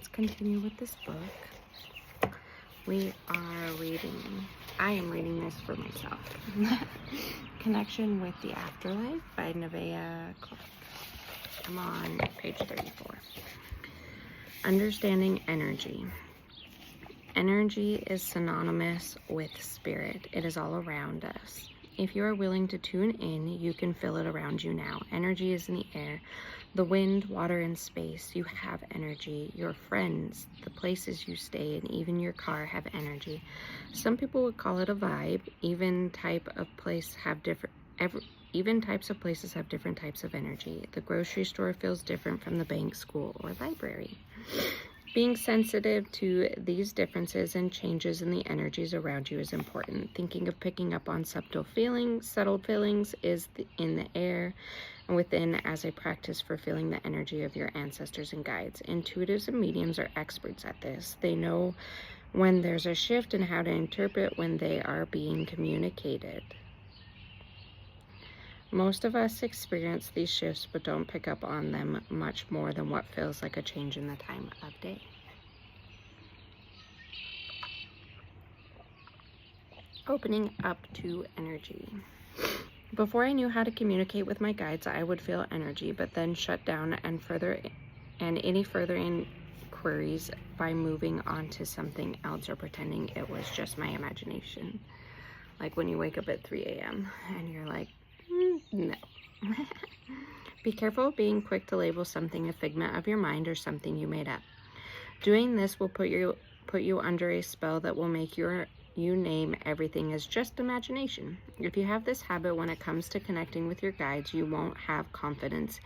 let's continue with this book. I am reading this for myself. Connection with the Afterlife by Nevaeh Clark. I'm on page 34. Understanding energy. Energy is synonymous with spirit. It is all around us. If you are willing to tune in, you can feel it around you now. Energy is in the air, the wind, water, and space. You have energy. Your friends, the places you stay, and even your car have energy. Some people would call it a vibe. Even types of places have different types of energy. The grocery store feels different from the bank, school, or library. Being sensitive to these differences and changes in the energies around you is important. Thinking of picking up on subtle feelings is in the air and within as a practice for feeling the energy of your ancestors and guides. Intuitives and mediums are experts at this. They know when there's a shift and how to interpret when they are being communicated. Most of us experience these shifts but don't pick up on them much more than what feels like a change in the time of day. Opening up to energy. Before I knew how to communicate with my guides, I would feel energy, but then shut down and any further inquiries by moving on to something else or pretending it was just my imagination. Like when you wake up at 3 a.m. and you're like, no. Be careful of being quick to label something a figment of your mind or something you made up. Doing this will put you under a spell that will make you name everything as just imagination. If you have this habit when it comes to connecting with your guides, you won't have confidence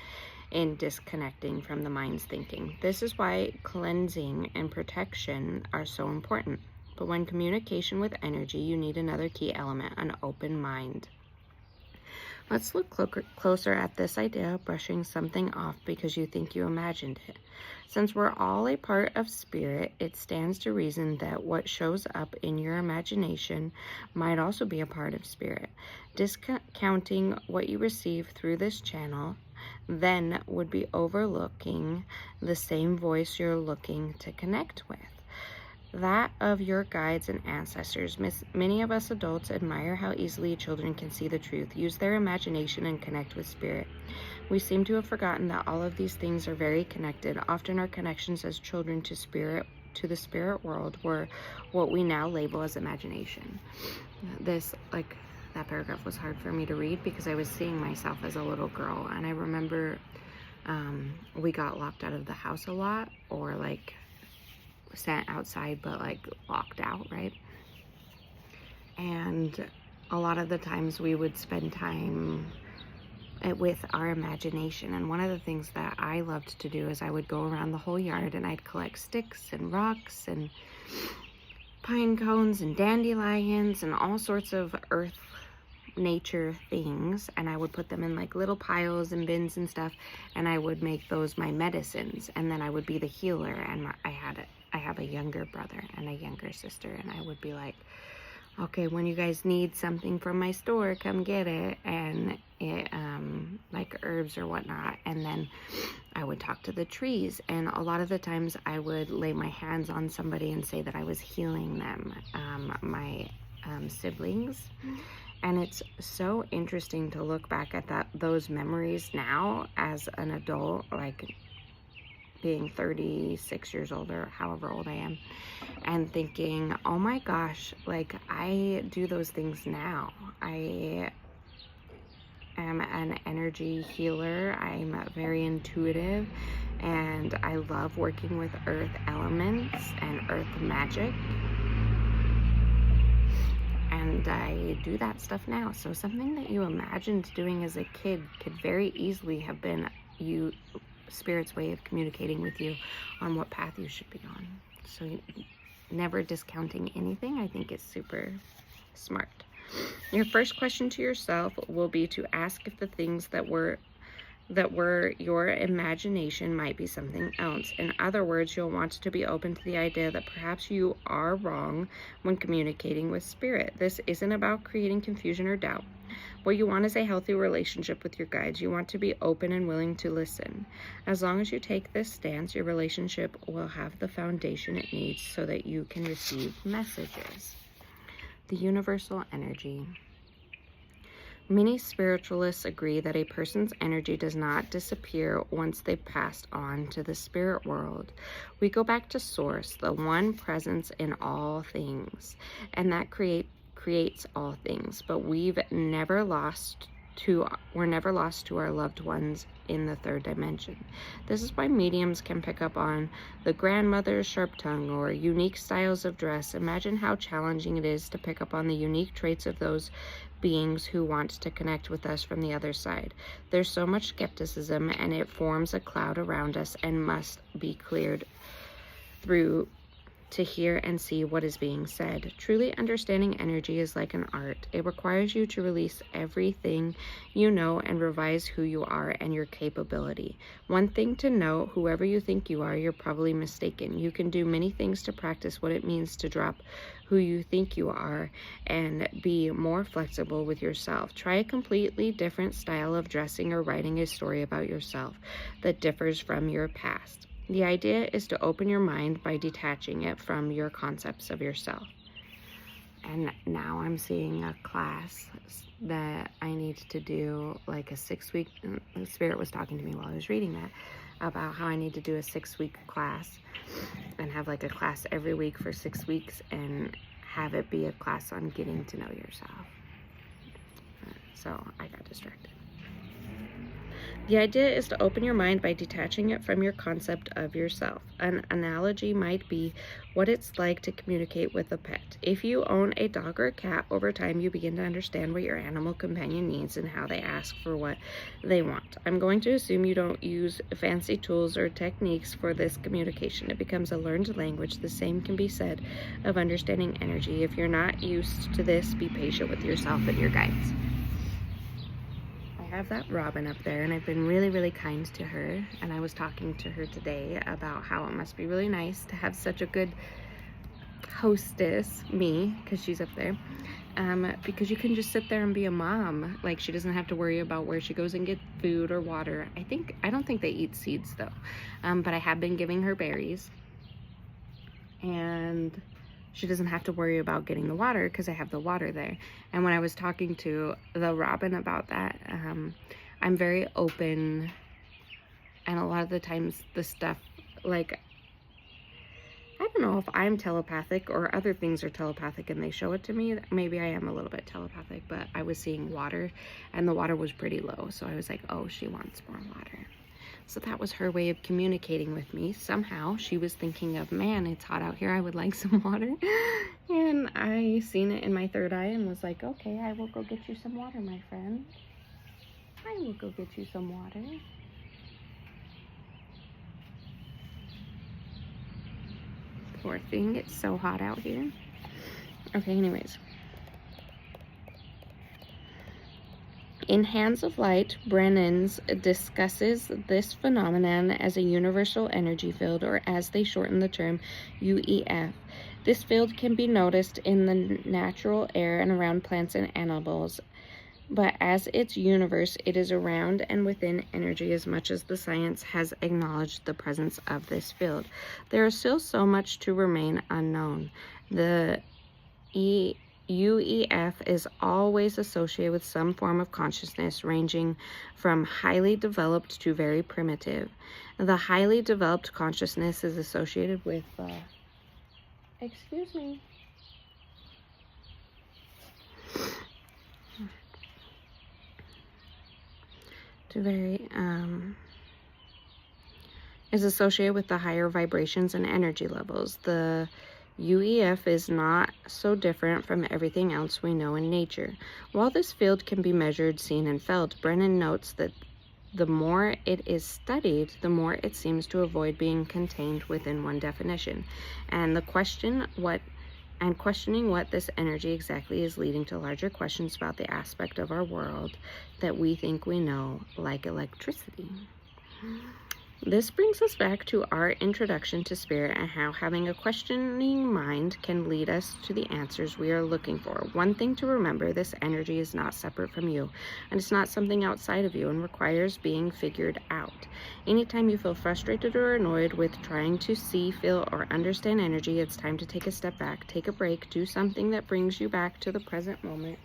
in disconnecting from the mind's thinking. This is why cleansing and protection are so important. But when communication with energy, you need another key element, an open mind. Let's look closer at this idea of brushing something off because you think you imagined it. Since we're all a part of spirit, it stands to reason that what shows up in your imagination might also be a part of spirit. Discounting what you receive through this channel then would be overlooking the same voice you're looking to connect with. That of your guides and ancestors. Many of us adults admire how easily children can see the truth, use their imagination, and connect with spirit. We seem to have forgotten that all of these things are very connected. Often our connections as children to the spirit world were what we now label as imagination. That paragraph was hard for me to read because I was seeing myself as a little girl, and I remember we got locked out of the house a lot, or sent outside but locked out, right? And a lot of the times we would spend time with our imagination, and one of the things that I loved to do is I would go around the whole yard and I'd collect sticks and rocks and pine cones and dandelions and all sorts of earth nature things, and I would put them in little piles and bins and stuff, and I would make those my medicines, and then I would be the healer. And I have a younger brother and a younger sister, and I would be like, okay, when you guys need something from my store, come get it, and it like herbs or whatnot. And then I would talk to the trees, and a lot of the times I would lay my hands on somebody and say that I was healing them, my siblings. And it's so interesting to look back at those memories now as an adult, being 36 years old or however old I am, and thinking, oh my gosh, I do those things now. I am an energy healer. I'm very intuitive, and I love working with earth elements and earth magic. And I do that stuff now. So something that you imagined doing as a kid could very easily have been Spirit's way of communicating with you on what path you should be on. So never discounting anything, I think, is super smart. Your first question to yourself will be to ask if the things that were your imagination might be something else. In other words, you'll want to be open to the idea that perhaps you are wrong when communicating with spirit. This isn't about creating confusion or doubt. What you want is a healthy relationship with your guides. You want to be open and willing to listen. As long as you take this stance, your relationship will have the foundation it needs so that you can receive messages. The universal energy. Many spiritualists agree that a person's energy does not disappear once they've passed on to the spirit world. We go back to source, the one presence in all things, and that creates all things. But we're never lost to our loved ones in the third dimension. This is why mediums can pick up on the grandmother's sharp tongue or unique styles of dress. Imagine how challenging it is to pick up on the unique traits of those beings who want to connect with us from the other side. There's so much skepticism, and it forms a cloud around us and must be cleared through to hear and see what is being said. Truly understanding energy is like an art. It requires you to release everything you know and revise who you are and your capability. One thing to note, whoever you think you are, you're probably mistaken. You can do many things to practice what it means to drop who you think you are and be more flexible with yourself. Try a completely different style of dressing or writing a story about yourself that differs from your past. The idea is to open your mind by detaching it from your concepts of yourself. And now I'm seeing a class that I need to do, like a 6-week, Spirit was talking to me while I was reading that, about how I need to do a 6-week class and have like a class every week for 6 weeks and have it be a class on getting to know yourself. So I got distracted. The idea is to open your mind by detaching it from your concept of yourself. An analogy might be what it's like to communicate with a pet. If you own a dog or a cat, over time you begin to understand what your animal companion needs and how they ask for what they want. I'm going to assume you don't use fancy tools or techniques for this communication. It becomes a learned language. The same can be said of understanding energy. If you're not used to this, be patient with yourself and your guides. I have that robin up there, and I've been really, really kind to her, and I was talking to her today about how it must be really nice to have such a good hostess, me, because she's up there, because you can just sit there and be a mom. Like, she doesn't have to worry about where she goes and get food or water. I don't think they eat seeds though, but I have been giving her berries, and she doesn't have to worry about getting the water because I have the water there. And when I was talking to the robin about that, I'm very open, and a lot of the times the stuff, like, I don't know if I'm telepathic or other things are telepathic and they show it to me. Maybe I am a little bit telepathic, but I was seeing water and the water was pretty low. So I was like, oh, she wants more water. So that was her way of communicating with me. Somehow she was thinking of, man, it's hot out here, I would like some water. And I seen it in my third eye and was like, okay, I will go get you some water, my friend. I will go get you some water. Poor thing, it's so hot out here. Okay, anyways. In Hands of Light, Brennan's discusses this phenomenon as a universal energy field, or as they shorten the term, UEF. This field can be noticed in the natural air and around plants and animals, but as its universe, it is around and within energy as much as the science has acknowledged the presence of this field. There is still so much to remain unknown. The UEF is always associated with some form of consciousness, ranging from highly developed to very primitive. The highly developed consciousness is associated with, excuse me. Is associated with the higher vibrations and energy levels. The UEF is not so different from everything else we know in nature. While this field can be measured, seen, and felt, Brennan notes that the more it is studied, the more it seems to avoid being contained within one definition. And questioning what this energy exactly is leading to larger questions about the aspect of our world that we think we know, like electricity. This brings us back to our introduction to spirit and how having a questioning mind can lead us to the answers we are looking for. One thing to remember, this energy is not separate from you, and it's not something outside of you and requires being figured out. Anytime you feel frustrated or annoyed with trying to see, feel, or understand energy, it's time to take a step back, take a break, do something that brings you back to the present moment.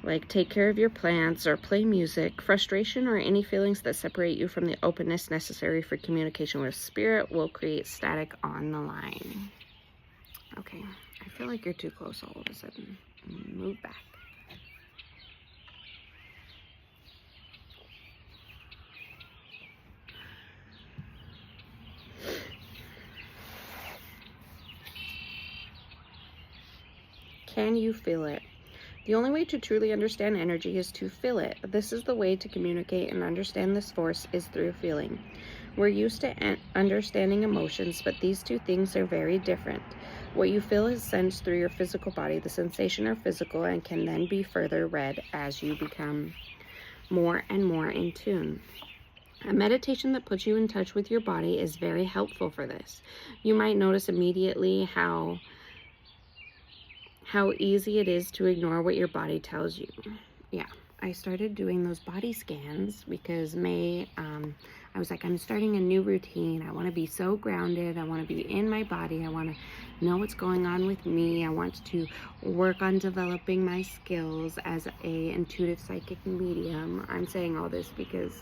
Like take care of your plants or play music. Frustration or any feelings that separate you from the openness necessary for communication with spirit will create static on the line. Okay, I feel like you're too close all of a sudden. Move back. Can you feel it? The only way to truly understand energy is to feel it. This is the way to communicate and understand this force is through feeling. We're used to understanding emotions, but these two things are very different. What you feel is sensed through your physical body. The sensation are physical and can then be further read as you become more and more in tune. A meditation that puts you in touch with your body is very helpful for this. You might notice immediately how easy it is to ignore what your body tells you. Yeah, I started doing those body scans because I was like, I'm starting a new routine. I want to be so grounded. I want to be in my body. I want to know what's going on with me. I want to work on developing my skills as a intuitive psychic medium. I'm saying all this because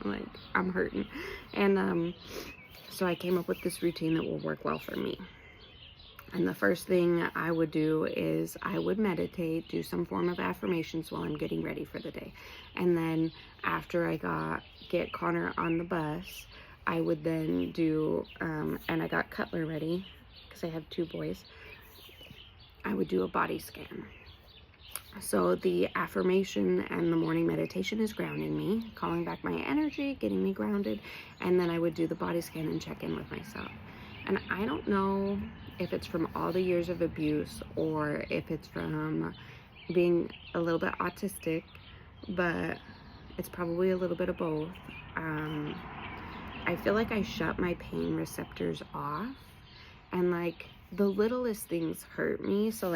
like I'm hurting. And so I came up with this routine that will work well for me. And the first thing I would do is I would meditate, do some form of affirmations while I'm getting ready for the day. And then after I get Connor on the bus, I would then do, and I got Cutler ready because I have 2 boys, I would do a body scan. So the affirmation and the morning meditation is grounding me, calling back my energy, getting me grounded. And then I would do the body scan and check in with myself. And I don't know if it's from all the years of abuse or if it's from being a little bit autistic, but it's probably a little bit of both. I feel like I shut my pain receptors off, and like the littlest things hurt me. So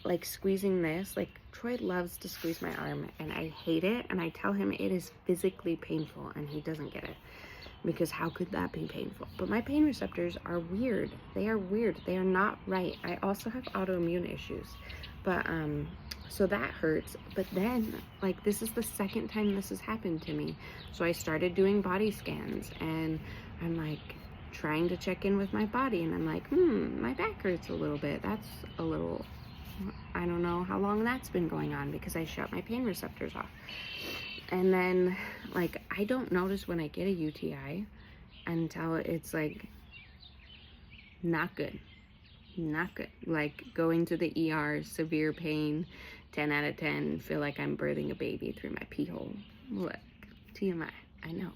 like squeezing this, like Troy loves to squeeze my arm and I hate it, and I tell him it is physically painful and he doesn't get it. Because how could that be painful? But my pain receptors are weird. They are weird. They are not right. I also have autoimmune issues. But, so that hurts. But then, like, this is the second time this has happened to me. So I started doing body scans. And I'm, like, trying to check in with my body. And I'm like, my back hurts a little bit. That's a little... I don't know how long that's been going on because I shut my pain receptors off. And then, like, I don't notice when I get a UTI until it's, like, not good. Not good. Like, going to the ER, severe pain, 10 out of 10, feel like I'm birthing a baby through my pee hole. Look, TMI, I know.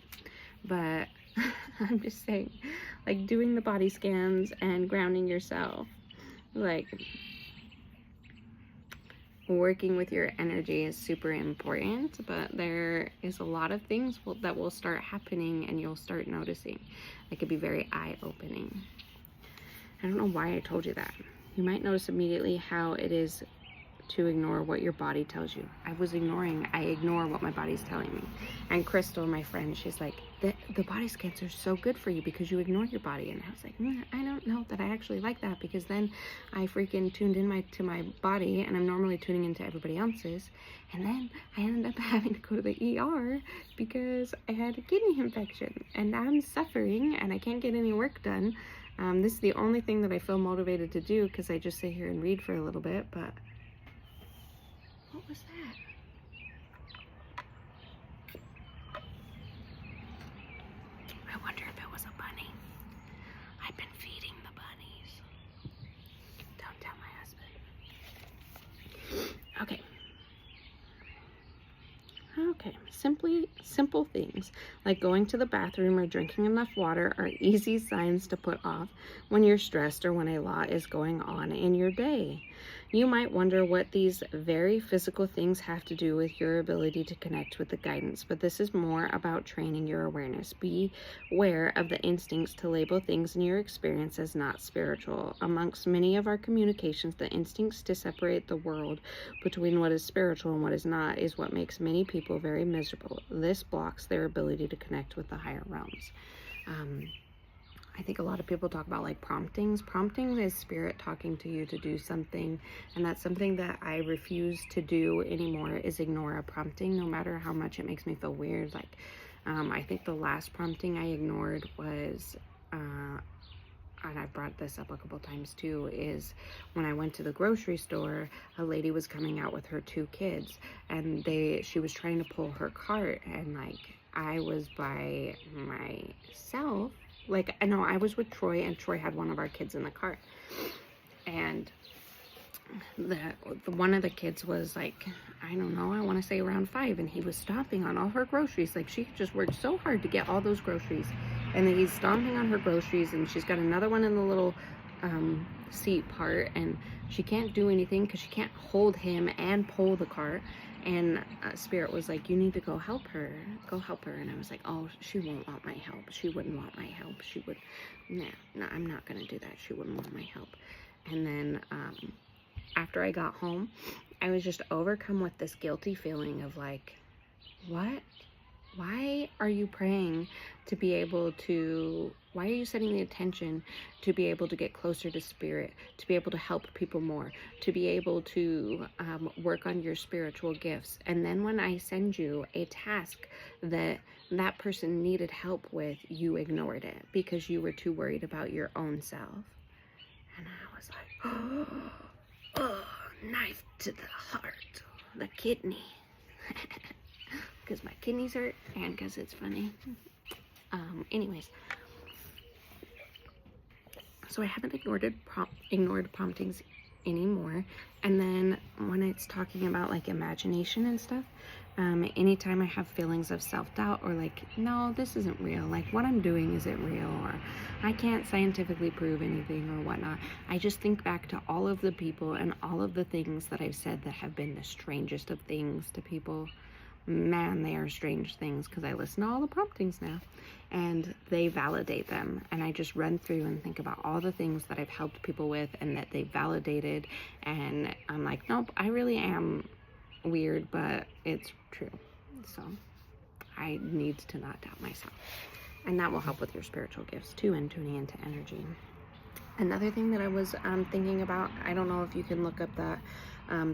But I'm just saying, like, doing the body scans and grounding yourself, like... working with your energy is super important, but there is a lot of things that will start happening and you'll start noticing. It could be very eye-opening. I don't know why I told you that. You might notice immediately how it is to ignore what your body tells you. I ignore what my body's telling me. And Crystal, my friend, she's like, the body scans are so good for you because you ignore your body. And I was like, I don't know that I actually like that, because then I freaking tuned in to my body, and I'm normally tuning into everybody else's. And then I ended up having to go to the ER because I had a kidney infection and I'm suffering and I can't get any work done. This is the only thing that I feel motivated to do because I just sit here and read for a little bit, but what was that? I wonder if it was a bunny. I've been feeding the bunnies. Don't tell my husband. Okay. Okay, simple things like going to the bathroom or drinking enough water are easy signs to put off when you're stressed or when a lot is going on in your day. You might wonder what these very physical things have to do with your ability to connect with the guidance, but this is more about training your awareness. Be aware of the instincts to label things in your experience as not spiritual. Amongst many of our communications, the instincts to separate the world between what is spiritual and what is not is what makes many people very miserable. This blocks their ability to connect with the higher realms. I think a lot of people talk about like promptings. Prompting is spirit talking to you to do something, and that's something that I refuse to do anymore, is ignore a prompting, no matter how much it makes me feel weird. Like, I think the last prompting I ignored was, and I've brought this up a couple times too, is when I went to the grocery store, a lady was coming out with her 2 kids, and she was trying to pull her cart, and like, I was by myself. Like, I know I was with Troy, and Troy had one of our kids in the cart, and one of the kids was like, I don't know, I want to say around 5, and he was stomping on all her groceries. Like, she just worked so hard to get all those groceries, and then he's stomping on her groceries, and she's got another one in the little seat part, and she can't do anything because she can't hold him and pull the cart. And Spirit was like, you need to go help her. And I was like, oh, she won't want my help. She wouldn't want my help. She would, no, I'm not going to do that. She wouldn't want my help. And then after I got home, I was just overcome with this guilty feeling of like, what? Why are you praying to be able to, why are you setting the attention to be able to get closer to Spirit, to be able to help people more, to be able to work on your spiritual gifts? And then when I send you a task that person needed help with, you ignored it because you were too worried about your own self. And I was like, oh, knife to the heart, the kidney. Because my kidneys hurt and because it's funny. Anyways, so I haven't ignored promptings anymore. And then when it's talking about like imagination and stuff, anytime I have feelings of self-doubt or like, no, this isn't real, like what I'm doing isn't real, or I can't scientifically prove anything or whatnot, I just think back to all of the people and all of the things that I've said that have been the strangest of things to people. Man, they are strange things, because I listen to all the promptings now and they validate them, and I just run through and think about all the things that I've helped people with and that they validated, and I'm like, nope, I really am weird, but it's true. So I need to not doubt myself, and that will help with your spiritual gifts too, and tuning into energy. Another thing that I was thinking about, I don't know if you can look up that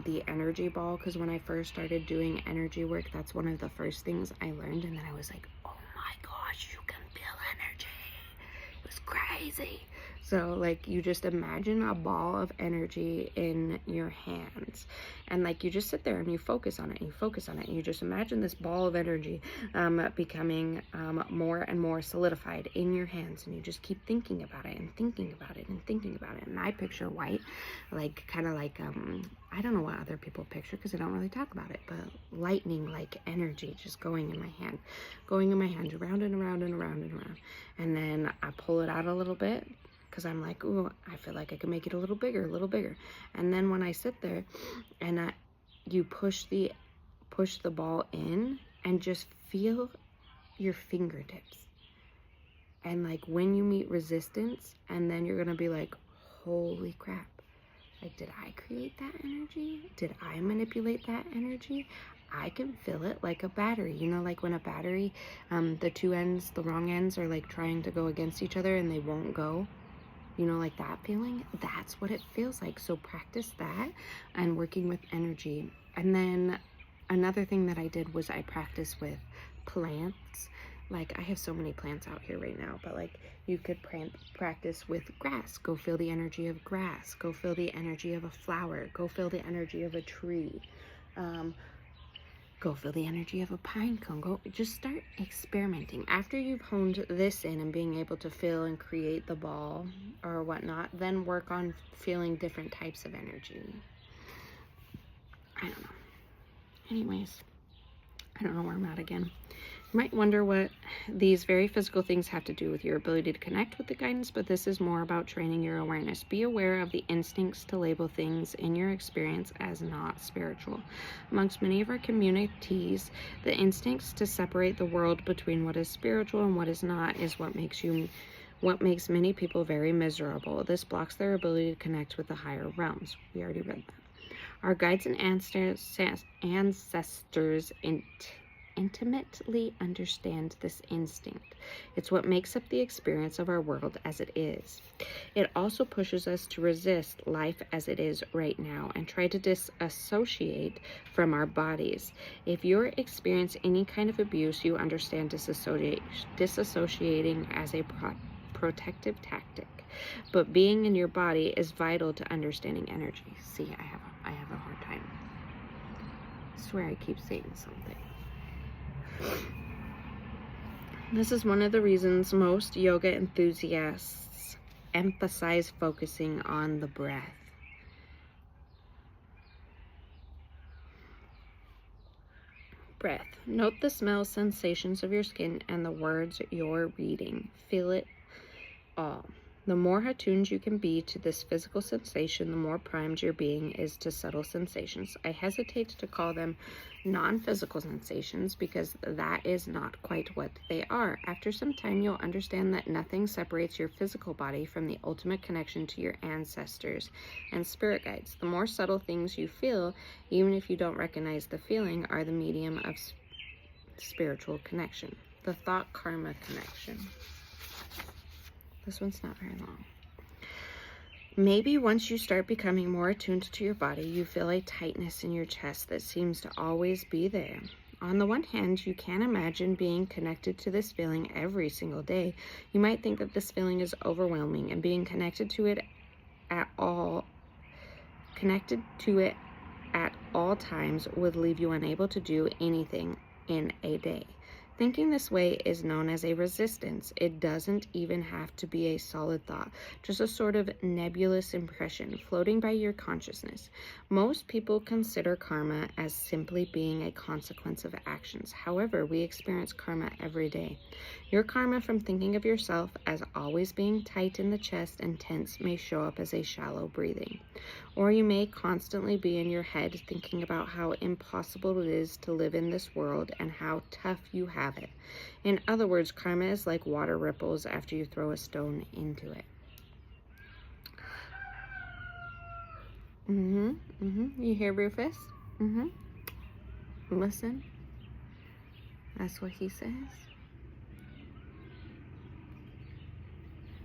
the energy ball, because when I first started doing energy work, that's one of the first things I learned, and then I was like, oh my gosh, you can feel energy. It was crazy. So like, you just imagine a ball of energy in your hands, and like, you just sit there and you focus on it, and you focus on it, and you just imagine this ball of energy becoming more and more solidified in your hands, and you just keep thinking about it and thinking about it and thinking about it. And I picture white, like kind of like I don't know what other people picture because I don't really talk about it, but lightning like energy just going in my hand, around and around and around and around. And then I pull it out a little bit, because I'm like, ooh, I feel like I can make it a little bigger. And then when I sit there and you push the ball in and just feel your fingertips. And like, when you meet resistance, and then you're gonna be like, holy crap. Like, did I create that energy? Did I manipulate that energy? I can feel it like a battery. You know, like when a battery, the two ends, the wrong ends are like trying to go against each other and they won't go. You know, like that feeling, that's what it feels like. So practice that and working with energy. And then another thing that I did was I practiced with plants. Like, I have so many plants out here right now, but like, you could practice with grass. Go feel the energy of grass. Go feel the energy of a flower. Go feel the energy of a tree. Go feel the energy of a pine cone. Go just start experimenting. After you've honed this in and being able to feel and create the ball or whatnot, then work on feeling different types of energy. I don't know. Anyways, I don't know where I'm at again. You might wonder what these very physical things have to do with your ability to connect with the guidance, but this is more about training your awareness. Be aware of the instincts to label things in your experience as not spiritual. Amongst many of our communities, the instincts to separate the world between what is spiritual and what is not is what makes many people very miserable. This blocks their ability to connect with the higher realms. We already read that. Our guides and ancestors intimately understand this instinct. It's what makes up the experience of our world as it is. It also pushes us to resist life as it is right now and try to disassociate from our bodies. If you're experiencing any kind of abuse, you understand disassociating as a protective tactic. But being in your body is vital to understanding energy. See, I have a hard time. I swear I keep saying something. This is one of the reasons most yoga enthusiasts emphasize focusing on the breath. Breath. Note the smells, sensations of your skin, and the words you're reading. Feel it all. The more attuned you can be to this physical sensation, the more primed your being is to subtle sensations. I hesitate to call them non-physical sensations because that is not quite what they are. After some time, you'll understand that nothing separates your physical body from the ultimate connection to your ancestors and spirit guides. The more subtle things you feel, even if you don't recognize the feeling, are the medium of spiritual connection. The thought karma connection. This one's not very long. Maybe once you start becoming more attuned to your body, you feel a tightness in your chest that seems to always be there. On the one hand, you can't imagine being connected to this feeling every single day. You might think that this feeling is overwhelming, and being connected to it at all times would leave you unable to do anything in a day. Thinking this way is known as a resistance. It doesn't even have to be a solid thought, just a sort of nebulous impression floating by your consciousness. Most people consider karma as simply being a consequence of actions. However, we experience karma every day. Your karma from thinking of yourself as always being tight in the chest and tense may show up as a shallow breathing. Or you may constantly be in your head thinking about how impossible it is to live in this world and how tough you have it. In other words, karma is like water ripples after you throw a stone into it. You hear Rufus? Listen. That's what he says.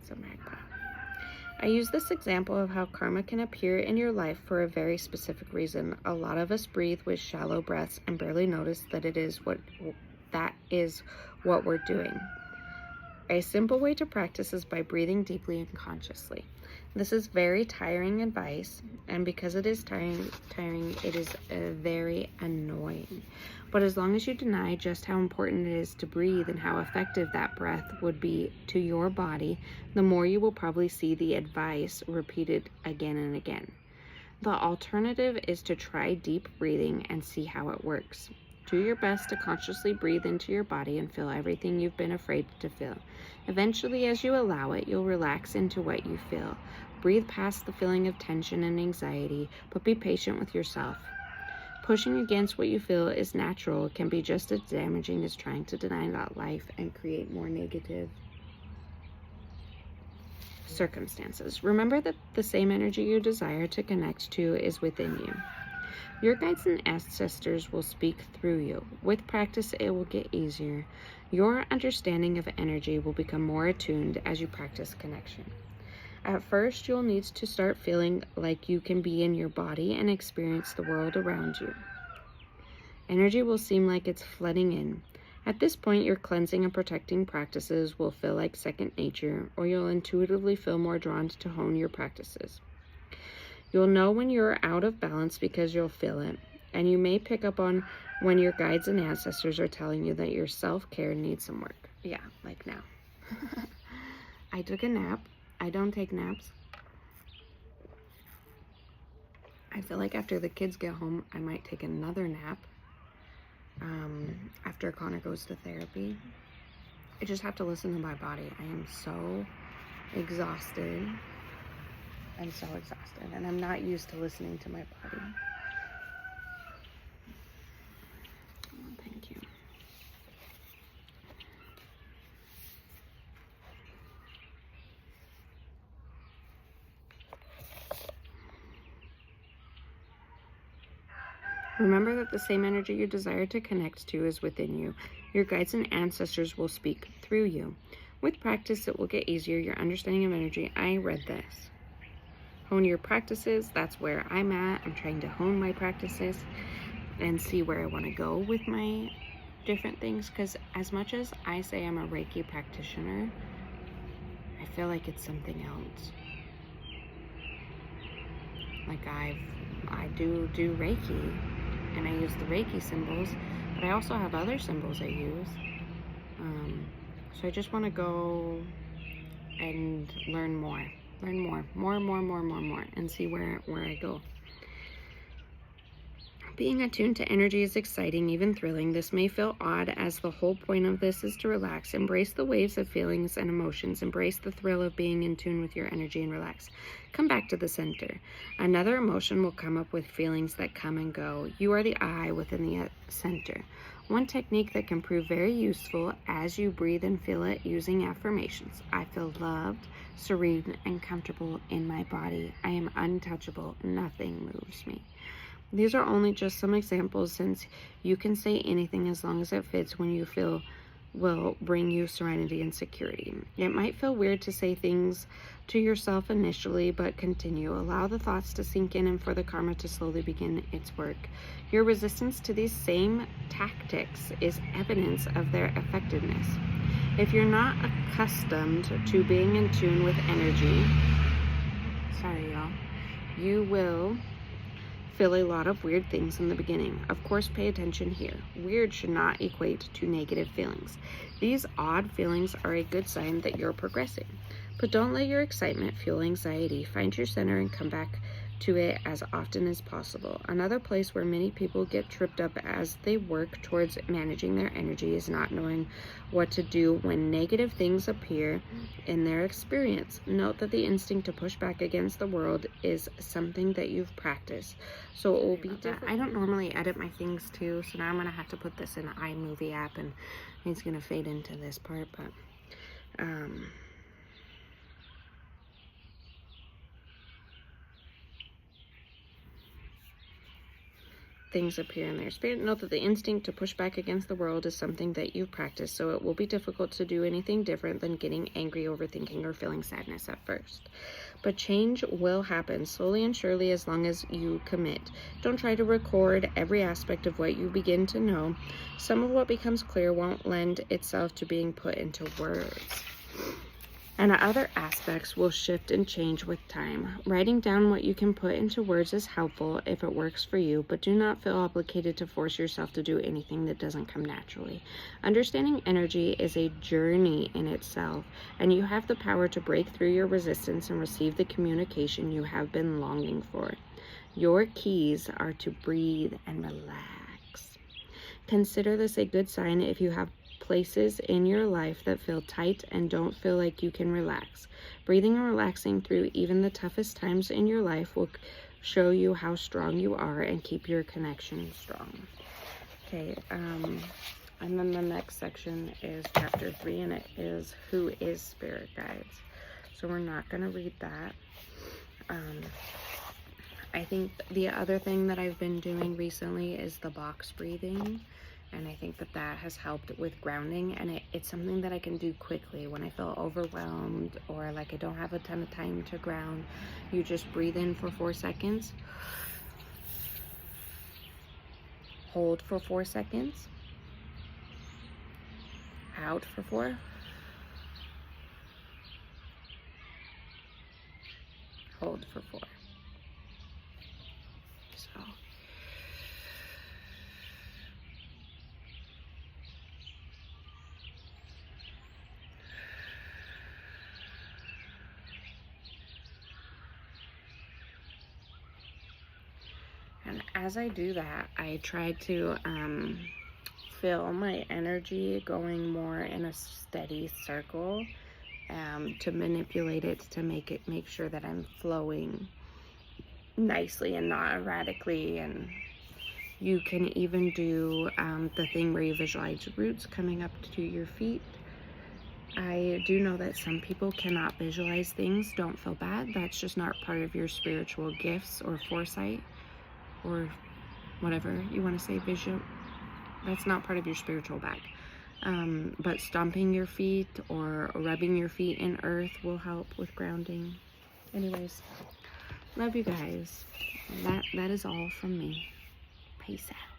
It's a magpie. I use this example of how karma can appear in your life for a very specific reason. A lot of us breathe with shallow breaths and barely notice that that is what we're doing. A simple way to practice is by breathing deeply and consciously. This is very tiring advice, and because it is tiring, it is very annoying. But as long as you deny just how important it is to breathe and how effective that breath would be to your body, the more you will probably see the advice repeated again and again. The alternative is to try deep breathing and see how it works. Do your best to consciously breathe into your body and feel everything you've been afraid to feel. Eventually, as you allow it, you'll relax into what you feel. Breathe past the feeling of tension and anxiety, but be patient with yourself. Pushing against what you feel is natural. It can be just as damaging as trying to deny that life and create more negative circumstances. Remember that the same energy you desire to connect to is within you. Your guides and ancestors will speak through you. With practice, it will get easier. Your understanding of energy will become more attuned as you practice connection. At first, you'll need to start feeling like you can be in your body and experience the world around you. Energy will seem like it's flooding in. At this point, your cleansing and protecting practices will feel like second nature, or you'll intuitively feel more drawn to hone your practices. You'll know when you're out of balance because you'll feel it, and you may pick up on when your guides and ancestors are telling you that your self-care needs some work. Yeah, like now. I took a nap. I don't take naps. I feel like after the kids get home, I might take another nap. after Connor goes to therapy. I just have to listen to my body. I am so exhausted. I'm so exhausted, and I'm not used to listening to my body. Thank you. Remember that the same energy you desire to connect to is within you. Your guides and ancestors will speak through you. With practice, it will get easier. Your understanding of energy. I read this. Hone your practices. That's where I'm at. I'm trying to hone my practices and see where I want to go with my different things. Because as much as I say I'm a Reiki practitioner, I feel like it's something else. Like I do Reiki, and I use the Reiki symbols, but I also have other symbols I use. So I just want to go and learn more, and see where I go. Being attuned to energy is exciting, even thrilling. This may feel odd, as the whole point of this is to relax. Embrace the waves of feelings and emotions. Embrace the thrill of being in tune with your energy and relax. Come back to the center. Another emotion will come up with feelings that come and go. You are the eye within the center. One technique that can prove very useful as you breathe and feel it, using affirmations. I feel loved, serene, and comfortable in my body. I am untouchable. Nothing moves me. These are only just some examples, since you can say anything as long as it fits when you feel will bring you serenity and security. It might feel weird to say things to yourself initially, but continue. Allow the thoughts to sink in and for the karma to slowly begin its work. Your resistance to these same tactics is evidence of their effectiveness. If you're not accustomed to being in tune with energy, sorry y'all, you will feel a lot of weird things in the beginning. Of course, pay attention here. Weird should not equate to negative feelings. These odd feelings are a good sign that you're progressing. But don't let your excitement fuel anxiety. Find your center and come back to it as often as possible. Another place where many people get tripped up as they work towards managing their energy is not knowing what to do when negative things appear in their experience. Note that the instinct to push back against the world is something that you've practiced, so it will be different. I don't normally edit my things too, so now I'm gonna have to put this in an iMovie app, and it's gonna fade into this part, but things appear in their spirit. Note that the instinct to push back against the world is something that you've practiced, so it will be difficult to do anything different than getting angry, overthinking, or feeling sadness at first. But change will happen slowly and surely as long as you commit. Don't try to record every aspect of what you begin to know. Some of what becomes clear won't lend itself to being put into words, and other aspects will shift and change with time. Writing down what you can put into words is helpful if it works for you, but do not feel obligated to force yourself to do anything that doesn't come naturally. Understanding energy is a journey in itself, and you have the power to break through your resistance and receive the communication you have been longing for. Your keys are to breathe and relax. Consider this a good sign if you have places in your life that feel tight and don't feel like you can relax. Breathing and relaxing through even the toughest times in your life will show you how strong you are and keep your connection strong. Okay, and then the next section is chapter 3, and it is Who is Spirit Guides? So we're not going to read that. I think the other thing that I've been doing recently is the box breathing. And I think that that has helped with grounding, and it's something that I can do quickly when I feel overwhelmed or like I don't have a ton of time to ground. You just breathe in for 4 seconds, hold for 4 seconds, out for 4, hold for 4. So and as I do that, I try to feel my energy going more in a steady circle, to manipulate it, to make sure that I'm flowing nicely and not erratically. And you can even do the thing where you visualize roots coming up to your feet. I do know that some people cannot visualize things. Don't feel bad. That's just not part of your spiritual gifts or foresight, or whatever you want to say, vision. That's not part of your spiritual bag. But stomping your feet or rubbing your feet in earth will help with grounding. Anyways, love you guys. That is all from me. Peace out.